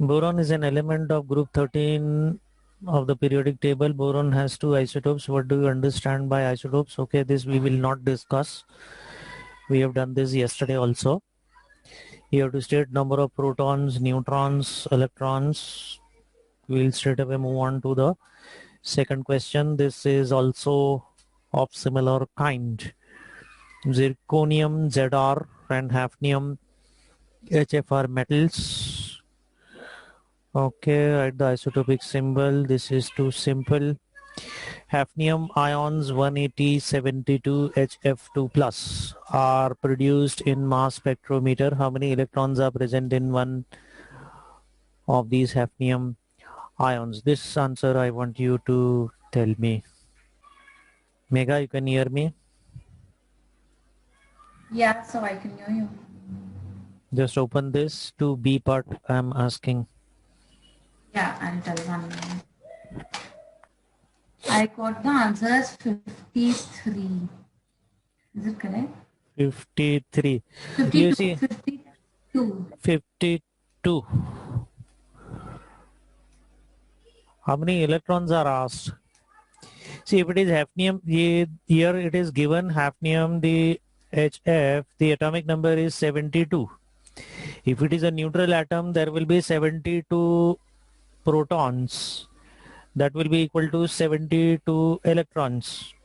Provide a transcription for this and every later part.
Boron is an element of group 13 of the periodic table. Boron has 2 isotopes. What do you understand by isotopes? Okay, this we will not discuss. We have done this yesterday also. You have to state number of protons, neutrons, electrons. We'll straight away move on to the second question. This is also of similar kind. Zirconium, Zr, and hafnium, HF are metals. Okay, write the isotopic symbol. This is too simple. Hafnium ions 18072 HF2 plus are produced in mass spectrometer. How many electrons are present in one of these hafnium ions? This answer I want you to tell me. Megha, you can hear me? Yeah, so I can hear you. Just open this to B part I'm asking. Yeah, I'll tell 1 minute. I got the answer as 53. Is it correct? 53. 52. You see, 52. 52. How many electrons are asked? See, if it is hafnium, here it is given hafnium, the HF, the atomic number is 72. If it is a neutral atom, there will be 72 protons. That will be equal to 72 electrons.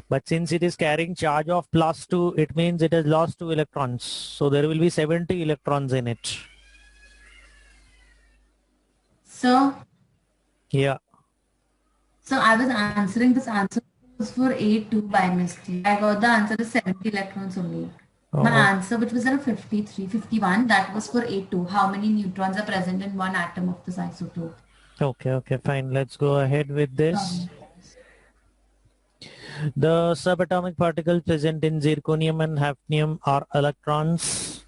But since it is carrying charge of +2, it means it has lost 2 electrons. So there will be 70 electrons in it. So, yeah. So I was answering this answer was for A2 by mistake. I got the answer as 70 electrons only. My answer, which was at 53, 51, that was for A2. How many neutrons are present in one atom of this isotope? Okay, fine. Let's go ahead with this. The subatomic particles present in zirconium and hafnium are electrons,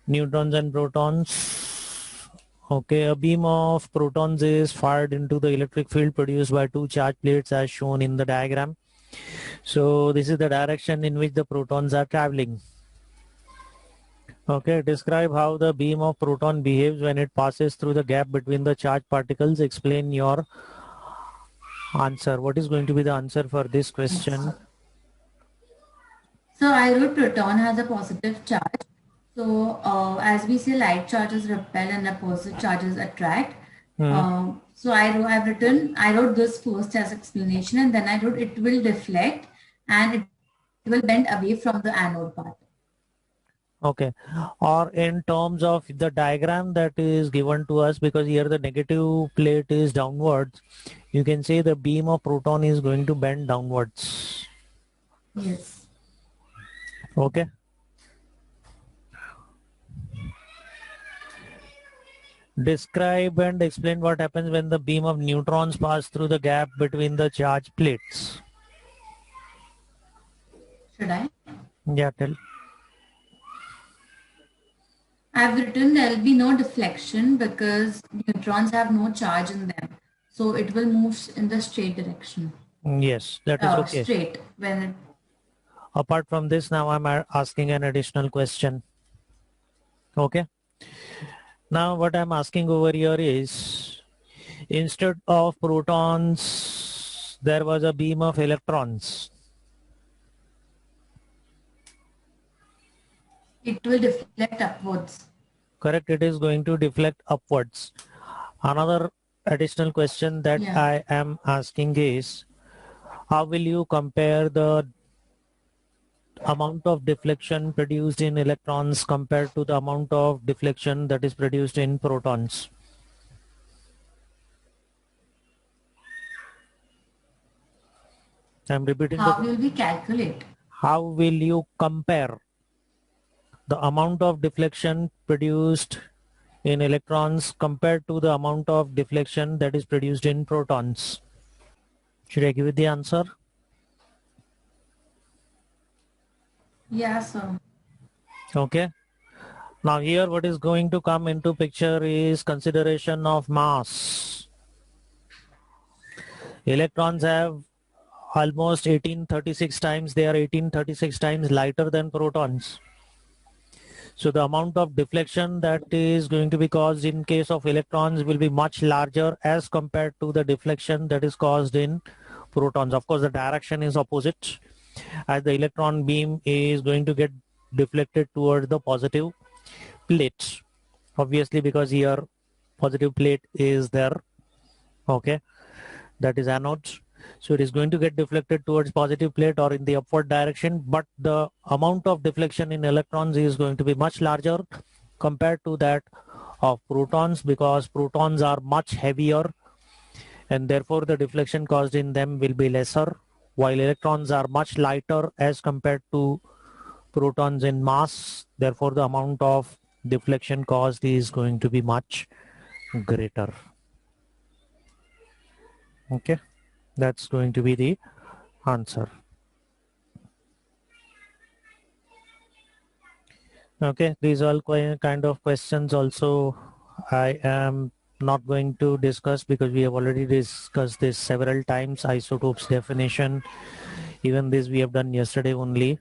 neutrons and protons. Okay, a beam of protons is fired into the electric field produced by 2 charge plates as shown in the diagram. So this is the direction in which the protons are traveling. Okay, describe how the beam of proton behaves when it passes through the gap between the charged particles. Explain your answer. What is going to be the answer for this question? So I wrote proton has a positive charge. So as we say, light charges repel and opposite charges attract. So I wrote this first as explanation, and then I wrote it will deflect and it will bend away from the anode part. Okay, or in terms of the diagram that is given to us, because here the negative plate is downwards, you can say the beam of proton is going to bend downwards. Yes. Okay. Describe and explain what happens when the beam of neutrons pass through the gap between the charge plates. Should I? Yeah, tell. I've written there will be no deflection because neutrons have no charge in them. So it will move in the straight direction. Yes, that is okay. Straight. When it... Apart from this, now I'm asking an additional question. Okay. Now what I'm asking over here is, instead of protons, there was a beam of electrons. It will deflect upwards. Correct, it is going to deflect upwards. Another additional question that I am asking is, how will you compare the amount of deflection produced in electrons compared to the amount of deflection that is produced in protons? I'm repeating. How will we calculate? How will you compare the amount of deflection produced in electrons compared to the amount of deflection that is produced in protons? Should I give you the answer? Yeah, sir. Okay. Now here what is going to come into picture is consideration of mass. Electrons have almost 1836 times, they are 1836 times lighter than protons. So the amount of deflection that is going to be caused in case of electrons will be much larger as compared to the deflection that is caused in protons. Of course, the direction is opposite, as the electron beam is going to get deflected towards the positive plate, obviously, because here positive plate is there. Okay, that is anode. So it is going to get deflected towards positive plate or in the upward direction, but the amount of deflection in electrons is going to be much larger compared to that of protons, because protons are much heavier and therefore the deflection caused in them will be lesser, while electrons are much lighter as compared to protons in mass. Therefore the amount of deflection caused is going to be much greater. Okay, that's going to be the answer. Okay, these are all kind of questions also I am not going to discuss because we have already discussed this several times. Isotopes definition, even this we have done yesterday only.